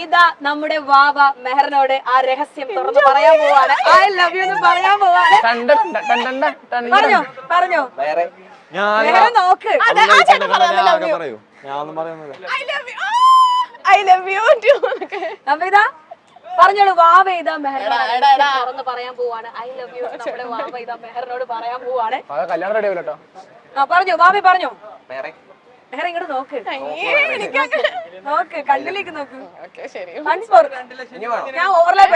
ഇതാ നമ്മുടെ വാവ മെഹറിനോട് ആ രഹസ്യം തുറന്ന് പറയാൻ പോവാണ്. ഐ ലവ് യു എന്ന് പറയാൻ പോവാണ്. പറഞ്ഞോ പറഞ്ഞോ മെഹർ നോക്ക്. അപ്പൊ ഇതാ പറഞ്ഞോളൂ. വാവ ഇതാ മെഹറിനോട് തുറന്ന് പറയാൻ പോവാണ്. ഐ ലവ് യു നമ്മുടെ വാവ ഇതാ മെഹറിനോട് പറയാൻ പോവാണ്. കല്യാണം റെഡി ആവില്ലോ. പറഞ്ഞോ വാവ പറഞ്ഞോ. മെഹർ ഇങ്ങോട്ട് നോക്ക്. നോക്ക് കണ്ണിലേക്ക് നോക്ക്. ഞാൻ ഓവർലാപ്പ്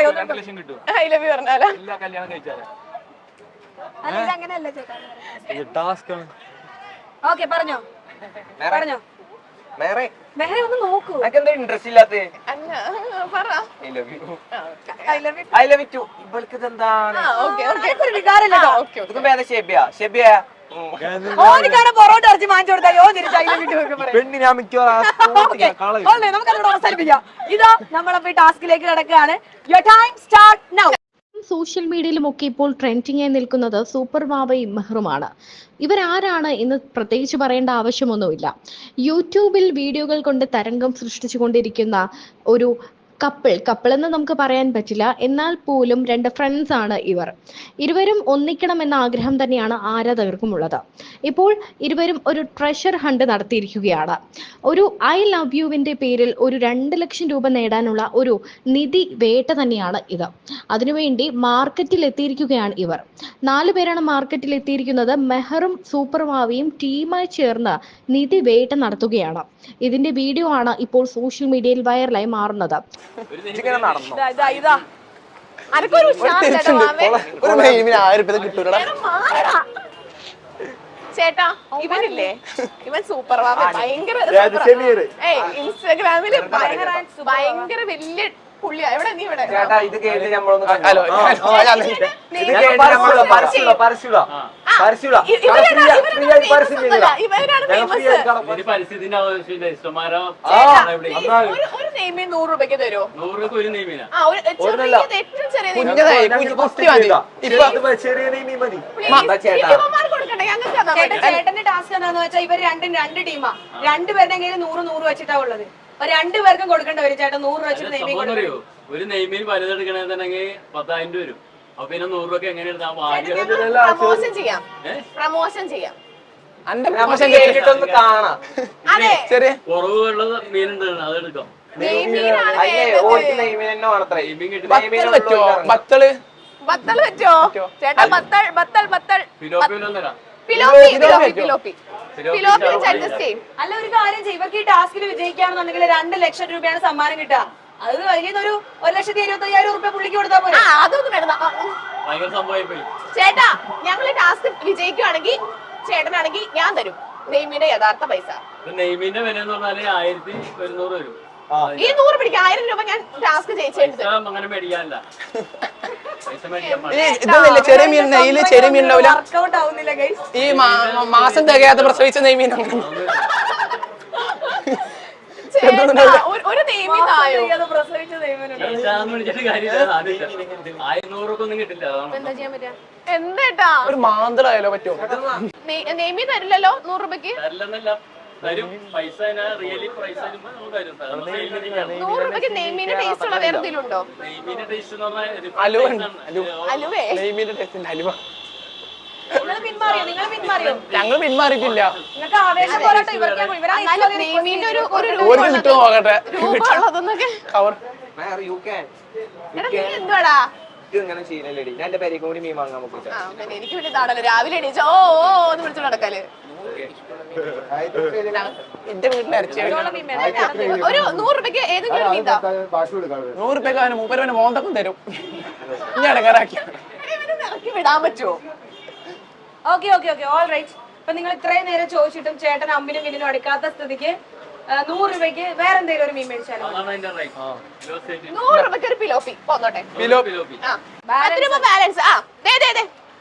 അങ്ങനെയല്ല ചേട്ടാ. ഓക്കെ പറഞ്ഞോ പറഞ്ഞോ. മെഹറെ ഒന്ന് നോക്കൂ. ഇൻട്രസ്റ്റ് ഇല്ലാത്ത ഓനിക്കാണ് പൊറോട്ട ഇറച്ചി വാങ്ങിച്ചു കൊടുത്താൽ നമുക്കതോടെ അവസാനിപ്പിക്കാം. ഇതാ നമ്മളപ്പോ ഈ ടാസ്കിലേക്ക് കിടക്കുകയാണ്. Your time start now. Social മീഡിയയിലുമൊക്കെ ഇപ്പോൾ ട്രെൻഡിങ്ങായി നിൽക്കുന്നത് സൂപ്പർ വാവയും മെഹറുമാണ്. ഇവരാരാണ് എന്ന് പ്രത്യേകിച്ച് പറയേണ്ട ആവശ്യമൊന്നുമില്ല. യൂട്യൂബിൽ വീഡിയോകൾ കൊണ്ട് തരംഗം സൃഷ്ടിച്ചുകൊണ്ടിരിക്കുന്ന ഒരു കപ്പിൾ എന്ന് നമുക്ക് പറയാൻ പറ്റില്ല. എന്നാൽ പോലും രണ്ട് ഫ്രണ്ട്സ് ആണ് ഇവർ. ഇരുവരും ഒന്നിക്കണമെന്ന ആഗ്രഹം തന്നെയാണ് ആരാധകർക്കും ഉള്ളത്. ഇപ്പോൾ ഇരുവരും ഒരു ട്രഷർ ഹണ്ട് നടത്തിയിരിക്കുകയാണ്. ഒരു ഐ ലവ് യുവിന്റെ പേരിൽ ഒരു 2 ലക്ഷം രൂപ നേടാനുള്ള ഒരു നിധി വേട്ട തന്നെയാണ് ഇത്. അതിനുവേണ്ടി മാർക്കറ്റിൽ എത്തിയിരിക്കുകയാണ് ഇവർ. 4 പേരാണ് മാർക്കറ്റിൽ എത്തിയിരിക്കുന്നത്. മെഹറും സൂപ്പർ വാവയും ടീമായി ചേർന്ന് നിധി വേട്ട നടത്തുകയാണ്. ഇതിന്റെ വീഡിയോ ആണ് ഇപ്പോൾ സോഷ്യൽ മീഡിയയിൽ വൈറലായി മാറുന്നത്. ചേട്ടാ ഇവനില്ലേ, ഇവൻ സൂപ്പർ വാവ ഭയങ്കര ഇൻസ്റ്റാഗ്രാമില് ഭയങ്കര വലിയ പുള്ളിയാ. എവിടെ നീ ഇവിടെ ഇത് കേട്ട് നമ്മളൊന്ന് ഒരു നെയ്മീൻ 100 രൂപയ്ക്ക് തരുമോ? 100 രൂപ ഒരു നെയ്മീനാ. ഏറ്റവും ചെറിയ ചേട്ടന്റെ ടാസ്ക് എന്താന്ന് വെച്ചാൽ ഇവർ രണ്ടും 2 ടീമാ. 2 പേരുടെ കയ്യിൽ 100 വെച്ചിട്ടാ ഉള്ളത്. 2 പേർക്കും കൊടുക്കേണ്ടി വരും ചേട്ടൻ. 100 വെച്ചിട്ട് നെയ്മീൻ കൊടുക്കും. ഒരു നെയ്മീൻ വലുതെടുക്കണമെന്നുണ്ടെങ്കിൽ 10,000 രൂപ വരും. അപ്പൊ പിന്നെ 100 രൂപ എങ്ങനെ എടുത്താൽ പ്രമോഷൻ ചെയ്യാം. പ്രമോഷൻ ചെയ്യാം. കുറവുള്ളത് മീനുണ്ട്, അതെടുക്കാം. ബത്തള് പറ്റോ ചേട്ടാ? ബത്തൾ അല്ല ഒരു കാര്യം ചെയ്യും. ഇവർക്ക് ഈ ടാസ്കിൽ വിജയിക്കുകയാണെന്നുണ്ടെങ്കിൽ 2 ലക്ഷം രൂപയാണ് സമ്മാനം കിട്ടുക. അത് വലിയൊരു 1,25,000 രൂപ പുള്ളിക്ക് കൊടുത്താൽ പോലെ. അതൊന്നും വേണ്ട ചേട്ടാ. ഞങ്ങൾ ടാസ്ക് വിജയിക്കുകയാണെങ്കിൽ ചേട്ടനാണെങ്കിൽ ഞാൻ തരും നെയ്മീന്റെ യഥാർത്ഥ പൈസ. നെയ്മീന്റെ വില എന്ന് പറഞ്ഞാല് 1,100 വരും. ഈ 100 പിടിക്കും. 1000 രൂപ ഞാൻ ടാസ്ക് ജയിച്ചെടുത്ത് അങ്ങനെ മേടിക്കാനല്ല. ചെറിയ മീൻ നെയ്യില് ചെറിയ മീൻ വർക്കൗട്ട് ആവുന്നില്ല ഗൈസ്. ഈ മാസം തികയാതെ പ്രസവിച്ച നെയ്മീൻ ഒരു നെയ്മീൻ പ്രസവിച്ച നെയ്മീനുണ്ട്. എന്താ ഒരു മാന്തളായാലോ പറ്റുമോ? നെയ്മീൻ തരില്ലല്ലോ 100 രൂപയ്ക്ക്. പൈസ 100 രൂപയ്ക്ക് നെയ്മീന്റെ ടേസ്റ്റ് ഉള്ള വേറെ എന്തെങ്കിലും ഉണ്ടോ? നെയ്മീന്റെ ടേസ്റ്റ് എന്ന് പറഞ്ഞാൽ അലുവേ നെയ്മീന്റെ ടേസ്റ്റ് അലുവ. ഞങ്ങൾ പിന്മാറിയിട്ടില്ല. നിങ്ങൾക്ക് ആവേശം പോരാട്ടോ. നെയ്മീന്റെ ഒരു കിട്ടുമോ നോക്കട്ടെ. കവർ എന്തുവാടാ ഇങ്ങനെ ചെയ്യലടി. ഞാൻ എന്റെ പേരേക്കും കൂടി മീൻ വാങ്ങാൻ നോക്കി. എനിക്ക് പിന്നെ ഇതാണല്ലോ രാവിലെ എണീച്ചോ ഒന്ന് വിളിച്ചു നടക്കാല്. എന്റെ വീട്ടിൽ ഇറച്ചി ഒരു 100 രൂപയ്ക്ക് ഏതെങ്കിലും മീൻ 100 രൂപയ്ക്ക് മൂപ്പരവന് മോന്തക്കും തരും. ഞാൻ ഇടങ്ങാറാക്കി ഇറക്കി വിടാൻ പറ്റുമോ? Okay all right. ഇപ്പൊ നിങ്ങൾ ഇത്രയും നേരം ചോദിച്ചിട്ടും ചേട്ടൻ അമ്മിനും മിന്നിനും അടുക്കാത്ത സ്ഥിതിക്ക് 100 രൂപയ്ക്ക് വേറെ എന്തെങ്കിലും ഒരു മീൻ മേടിച്ചാലോ? 100 രൂപയ്ക്ക് ഒരു പിലോപ്പി പോന്നോട്ടെ. 10 രൂപ ബാലൻസ്.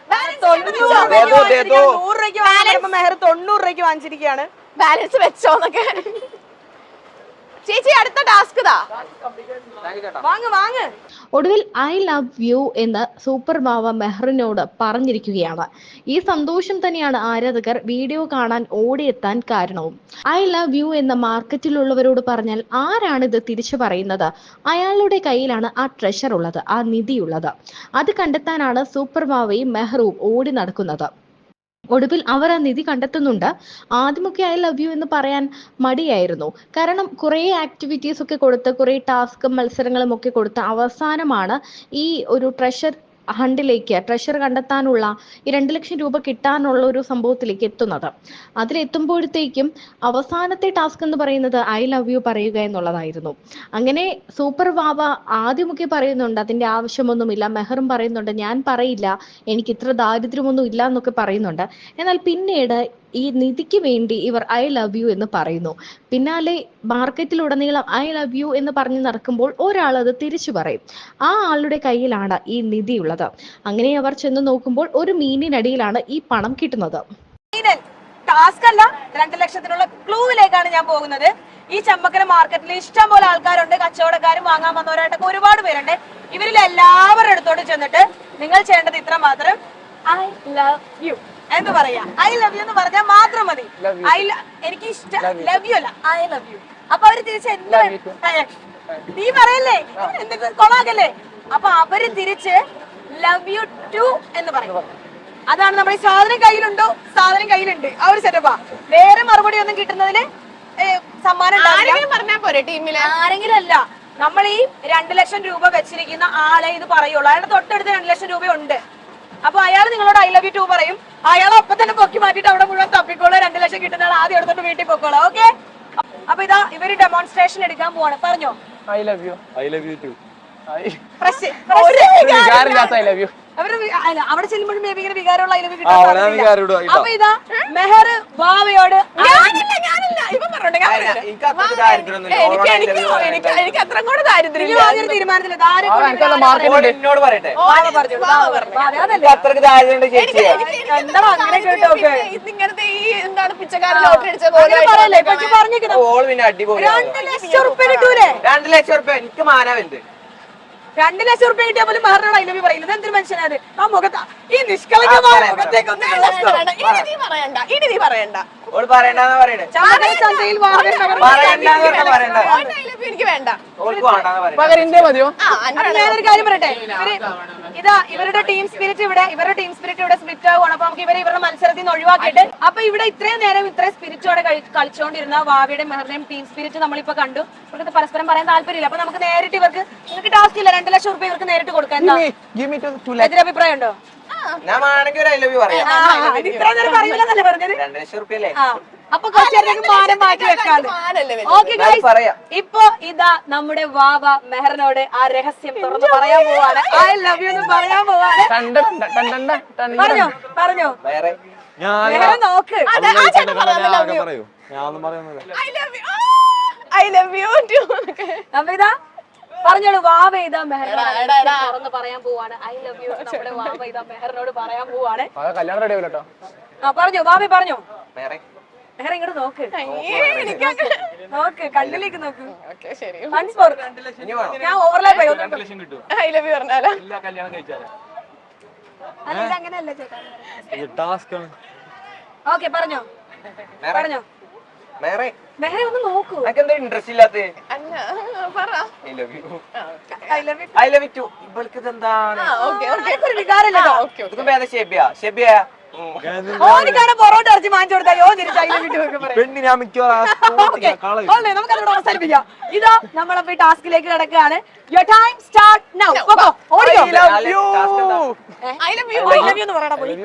100 രൂപയ്ക്ക് വാങ്ങിച്ചിരിക്കുകയാണ്. ബാലൻസ് വെച്ചോന്നൊക്കെ. ചേച്ചി അടുത്ത ടാസ്ക് വാങ്ങ്. ഒടുവിൽ ഐ ലവ് യു എന്ന് സൂപ്പർ വാവ മെഹറിനോട് പറഞ്ഞിരിക്കുകയാണ്. ഈ സന്തോഷം തന്നെയാണ് ആരാധകർ വീഡിയോ കാണാൻ ഓടിയെത്താൻ കാരണവും. ഐ ലവ് യു എന്ന മാർക്കറ്റിലുള്ളവരോട് പറഞ്ഞാൽ ആരാണിത് തിരിച്ചു പറയുന്നത്? അയാളുടെ കയ്യിലാണ് ആ ട്രഷർ ഉള്ളത്, ആ നിധിയുള്ളത്. അത് കണ്ടെത്താനാണ് സൂപ്പർ വാവയും മെഹറും ഓടി നടക്കുന്നത്. ഒടുവിൽ അവർ ആ നിധി കണ്ടെത്തുന്നുണ്ട്. ആദ്യമൊക്കെ ഐ ലവ് യു എന്ന് പറയാൻ മടിയായിരുന്നു. കാരണം കുറേ ആക്ടിവിറ്റീസ് ഒക്കെ കൊടുത്ത്, കുറേ ടാസ്കും മത്സരങ്ങളും ഒക്കെ കൊടുത്ത് അവസാനമാണ് ഈ ഒരു ട്രഷർ കണ്ടെത്താനുള്ള ഈ 2 ലക്ഷം രൂപ കിട്ടാനുള്ള ഒരു സംഭവത്തിലേക്ക് എത്തുന്നത്. അതിലെത്തുമ്പോഴത്തേക്കും അവസാനത്തെ ടാസ്ക് എന്ന് പറയുന്നത് ഐ ലവ് യു പറയുക എന്നുള്ളതായിരുന്നു. അങ്ങനെ സൂപ്പർ വാവ ആദ്യമൊക്കെ പറയുന്നുണ്ട് അതിന്റെ ആവശ്യമൊന്നുമില്ല. മെഹറും പറയുന്നുണ്ട് ഞാൻ പറയില്ല, എനിക്ക് ഇത്ര ദാരിദ്ര്യമൊന്നും ഇല്ല എന്നൊക്കെ പറയുന്നുണ്ട്. എന്നാൽ പിന്നീട് ഈ നിധിക്ക് വേണ്ടി ഇവർ ഐ ലവ് യു എന്ന് പറയുന്നു. പിന്നാലെ മാർക്കറ്റിലുടനീളം ഐ ലവ് യു എന്ന് പറഞ്ഞു നടക്കുമ്പോൾ ഒരാൾ അത് തിരിച്ചു പറയും. ആ ആളുടെ കയ്യിലാണ് ഈ നിധിയുള്ളത്. അങ്ങനെ അവർ ചെന്ന് നോക്കുമ്പോൾ ഒരു മീനിനടിയിലാണ് ഈ പണം കിട്ടുന്നത്. ടാസ്ക് അല്ല, 2 ലക്ഷത്തിനുള്ള ക്ലൂവിലേക്കാണ് ഞാൻ പോകുന്നത്. ഈ ചമ്പക്കര മാർക്കറ്റിൽ ഇഷ്ടം പോലെ ആൾക്കാരുണ്ട്, കച്ചവടക്കാരും വാങ്ങാൻ വന്നവരായിട്ടൊക്കെ ഒരുപാട് പേരുണ്ട്. ഇവരിൽ എല്ലാവരുടെ അടുത്തോട്ട് ചെന്നിട്ട് നിങ്ങൾ ചെയ്യേണ്ടത് ഇത്ര മാത്രം, ഐ ലവ് യു എന്ന് പറയാ. ഐ ലവ് യു എന്ന് പറഞ്ഞാൽ മാത്രം മതി. എനിക്ക് ഇഷ്ടം ലവ് യു അല്ല, ഐ ലവ് യു. അപ്പൊ അവര് തിരിച്ച് എന്ത് നീ പറയല്ലേ, എന്തൊക്കെ കൊളാകല്ലേ, അപ്പൊ അവര് തിരിച്ച് ലവ് യു ടു എന്ന് പറയും. അതാണ് നമ്മുടെ ഈ സാധനം കയ്യിലുണ്ടോ, സാധനം കയ്യിലുണ്ട്, ആ ഒരു സെറ്റപ്പാ. വേറെ മറുപടി ഒന്നും കിട്ടുന്നതിന് സമ്മാനം പറഞ്ഞാൽ പോരെ ടീമില്? ആരെങ്കിലും അല്ല, നമ്മൾ ഈ 2 ലക്ഷം രൂപ വെച്ചിരിക്കുന്ന ആളെ ഇത് പറയുള്ളൂ. അയാളുടെ തൊട്ടടുത്ത് 2 ലക്ഷം രൂപ ഉണ്ട്. അപ്പൊ അയാൾ നിങ്ങളോട് ഐ ലവ് യു ടു പറയും. അയാൾ അപ്പൊ തന്നെ പൊക്കി മാറ്റിട്ട് അവിടെ മുഴുവൻ തപ്പിക്കോളൂ. 2 ലക്ഷം കിട്ടുന്ന ആൾ ആദ്യം എടുത്തോണ്ട് വീട്ടിൽ പൊക്കോളാം. ഓക്കെ, അപ്പൊ ഇതാ ഇവര് ഡെമോൺസ്ട്രേഷൻ എടുക്കാൻ പോവാണ്. പറഞ്ഞോ I love you. I love you too. അവിടെ ചെല്ലുമ്പോഴും ബേബി ഇങ്ങനെ വികാരമുള്ള ഐ ലവ് യു കിട്ടാൻ. അപ്പൊ ഇതാ മെഹർ വാവയോട് എനിക്ക് അത്ര കൂടെ ദാരിദ്ര്യം തീരുമാനത്തില് എന്നോട് പറയട്ടെ, അത്രക്ക് ദാരിദ്ര്യം ചേച്ചി. എന്താ അങ്ങനെ കേട്ടോ? ഇങ്ങനത്തെ ഈ എന്താണ് പിച്ചക്കാരൻ ലോട്ടറി അടിച്ച പോലെ പറഞ്ഞിരിക്കുന്നു. ഓള് പിന്നെ അടിപൊളി. 2 ലക്ഷം റുപ്യ കിട്ടൂലേ? 2 ലക്ഷം റുപ്യ എനിക്ക് മാനാവുണ്ട്. 2 ലക്ഷം റുപ്യ കിട്ടിയാൽ പോലും മെഹറിനോട് ഐ ലവ് യു പറയുന്നത് എന്തൊരു മനുഷ്യനാണ്? ആ മുഖത്ത് ഈ നിഷ്കളങ്കമായ മുഖത്തേക്ക് പറയണ്ട, ഇനി നീ പറയണ്ട. ഓള് പറയണ്ടെന്ന് പറയണേ. ചന്തയിൽ എനിക്ക് വേണ്ട. ഓൾക്ക് വേണ്ടെന്ന് പറയണേ. പകരന്റെ മതിയോ? ഞാനൊരു കാര്യം പറയട്ടെ, ഇതാ ഇവരുടെ ടീം സ്പിരിറ്റ് ഇവിടെ സ്പ്ലിറ്റ് ആവുകയാണ്. അപ്പൊ നമുക്ക് ഇവരുടെ മത്സരത്തിൽ നിന്ന് ഒഴിവാക്കിയിട്ട്, അപ്പൊ ഇവിടെ ഇത്രയും നേരം ഇത്രയും സ്പിരിറ്റോടെ കളിച്ചുകൊണ്ടിരുന്ന വാവിയുടെയും മെഹറിന്റെയും ടീം സ്പിരിറ്റ് നമ്മളിപ്പോ കണ്ടു. ഇവർക്ക് പരസ്പരം പറയാൻ താല്പര്യമില്ല. അപ്പൊ നമുക്ക് നേരിട്ട് നിങ്ങൾക്ക് ടാസ്ക് ഇല്ല, 2 ലക്ഷം റുപ്യ ഇവർക്ക് നേരിട്ട് കൊടുക്കാൻ എതിരഭിപ്രായം ഉണ്ടോ? ഞാൻ വേണമെങ്കിൽ ഒരു ഐ ലവ് യു പറയാം. ഇത്ര നേരം പറയൂലെന്നല്ലേ പറഞ്ഞത്? 2 ലക്ഷം റുപ്യ അല്ലേ? അപ്പൊ കുറച്ചേരത്തേക്ക് മാനം മാറ്റി വെക്കാതെ. ഓക്കെ ഗൈസ്, ഇപ്പൊ ഇതാ നമ്മുടെ വാവ മെഹറിനോട് ആ രഹസ്യം തുറന്ന് പറയാൻ പോവാണ്. ഐ ലവ് യു എന്ന് പറയാൻ പോവാണ്. പറഞ്ഞോ മെഹർ നോക്ക്. അപ്പൊ ഇതാ പറഞ്ഞോളൂ, വാവ ഇതാ മെഹറിനോട് തുറന്ന് പറയാൻ പോവാണ്. ഐ ലവ് യു നമ്മുടെ വാവ ഇതാ മെഹറിനോട് പറയാൻ പോവാണ്. കല്യാണം റെഡി ആവില്ലോ. പറഞ്ഞോ വാവ പറഞ്ഞോ. മെഹർ ഇങ്ങോട്ട് നോക്ക്, കണ്ണിലേക്ക് നോക്ക്. ഞാൻ ഓവർലാപ്പ് ആയി. ഐ ലവ് യു പറഞ്ഞാലോ? അങ്ങനെയല്ല ചേട്ടാ. ഓക്കെ പറഞ്ഞോ. മെഹറെ ഒന്ന് നോക്കൂ. ഇൻട്രസ്റ്റ് ഇല്ലാത്ത പൊറോട്ട ഇറച്ചി വാങ്ങിച്ചു കൊടുത്താൽ നമുക്കതോട് അവസാനിപ്പിക്കാം. ഇതാ നമ്മളപ്പോ ഈ ടാസ്കിലേക്ക് കിടക്കുകയാണ്. Your time start now. ഓടിക്കോ. I love you എന്ന് പറയടാ പോയി.